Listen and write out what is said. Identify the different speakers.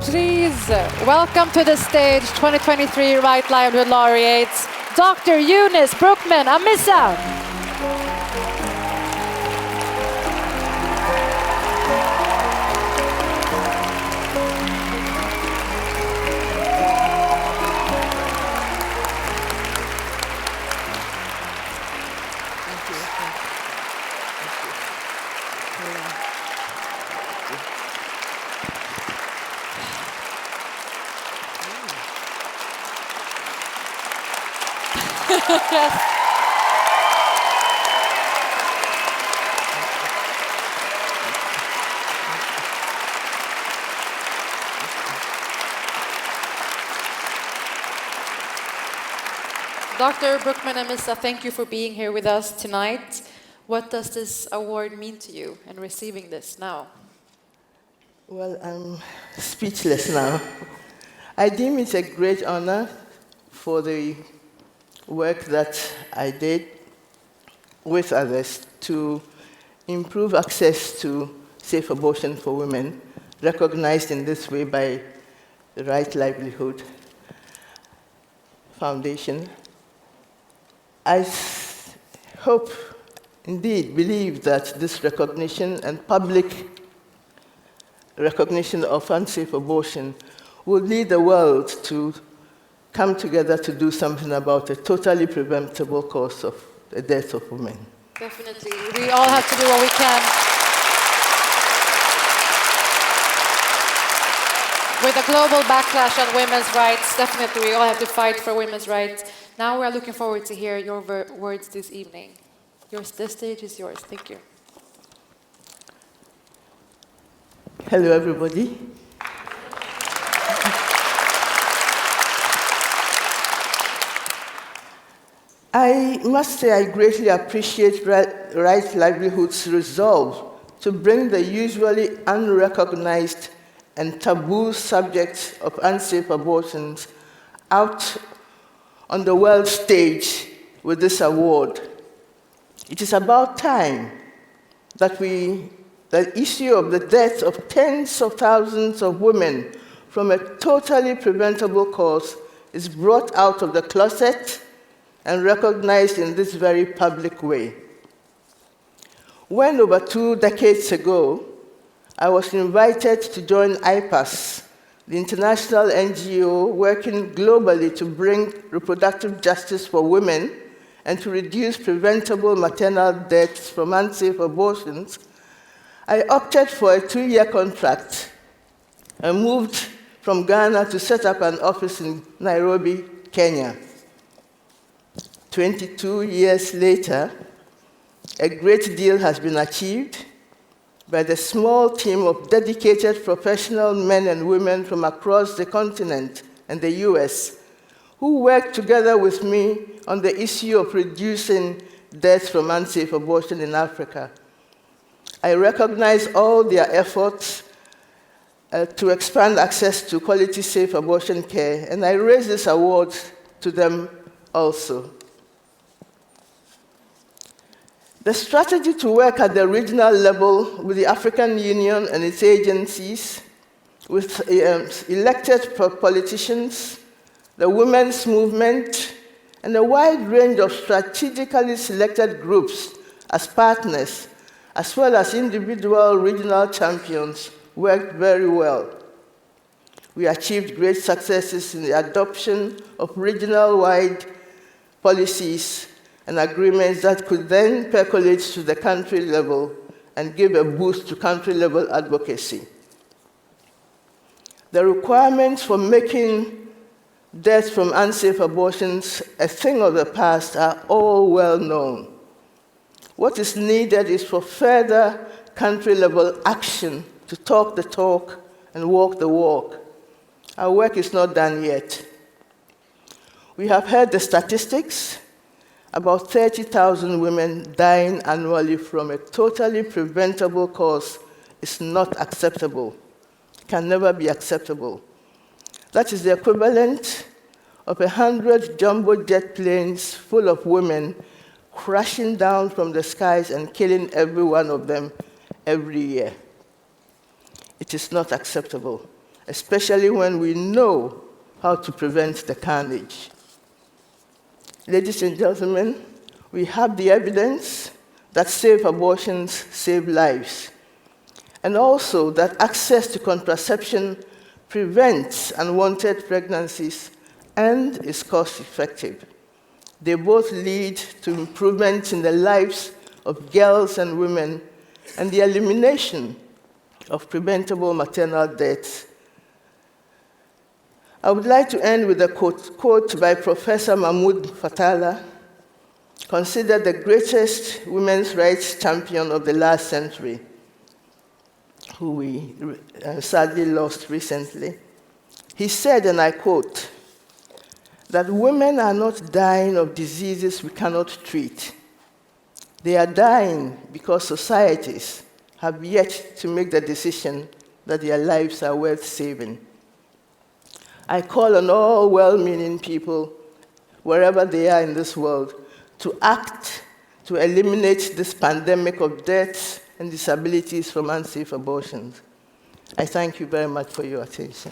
Speaker 1: Please welcome to the stage 2023 Right Livelihood Laureates, Dr. Eunice, Brookman, Amissah. Yes. Dr. Brookman and Amissah, thank you for being here with us tonight. What does this award mean to you and receiving this now?
Speaker 2: Well, I'm speechless now. I deem it a great honor for the work that I did with others to improve access to safe abortion for women, recognized in this way by the Right Livelihood Foundation. I hope, indeed, believe that this recognition and public recognition of unsafe abortion will lead the world to come together to do something about a totally preventable cause of the death of women.
Speaker 1: Definitely. We all have to do what we can. With the global backlash on women's rights, definitely we all have to fight for women's rights. Now we're looking forward to hear your words this evening. The stage is yours. Thank you.
Speaker 2: Hello, everybody. I must say I greatly appreciate Right Livelihood's resolve to bring the usually unrecognized and taboo subject of unsafe abortions out on the world stage with this award. It is about time that the issue of the death of tens of thousands of women from a totally preventable cause is brought out of the closet and recognized in this very public way. When over 2 decades ago, I was invited to join IPAS, the international NGO working globally to bring reproductive justice for women and to reduce preventable maternal deaths from unsafe abortions, I opted for a 2-year contract and moved from Ghana to set up an office in Nairobi, Kenya. 22 years later, a great deal has been achieved by the small team of dedicated professional men and women from across the continent and the US who work together with me on the issue of reducing deaths from unsafe abortion in Africa. I recognize all their efforts to expand access to quality safe abortion care, and I raise this award to them also. The strategy to work at the regional level with the African Union and its agencies, with elected politicians, the women's movement, and a wide range of strategically selected groups as partners, as well as individual regional champions, worked very well. We achieved great successes in the adoption of regional-wide policies and agreements that could then percolate to the country level and give a boost to country-level advocacy. The requirements for making deaths from unsafe abortions a thing of the past are all well known. What is needed is for further country-level action to talk the talk and walk the walk. Our work is not done yet. We have heard the statistics. About 30,000 women dying annually from a totally preventable cause is not acceptable. It can never be acceptable. That is the equivalent of 100 jumbo jet planes full of women crashing down from the skies and killing every one of them every year. It is not acceptable, especially when we know how to prevent the carnage. Ladies and gentlemen, we have the evidence that safe abortions save lives, and also that access to contraception prevents unwanted pregnancies and is cost-effective. They both lead to improvements in the lives of girls and women and the elimination of preventable maternal deaths. I would like to end with a quote by Professor Mahmoud Fatala, considered the greatest women's rights champion of the last century, who we sadly lost recently. He said, and I quote, that women are not dying of diseases we cannot treat. They are dying because societies have yet to make the decision that their lives are worth saving. I call on all well-meaning people, wherever they are in this world, to act to eliminate this pandemic of deaths and disabilities from unsafe abortions. I thank you very much for your attention.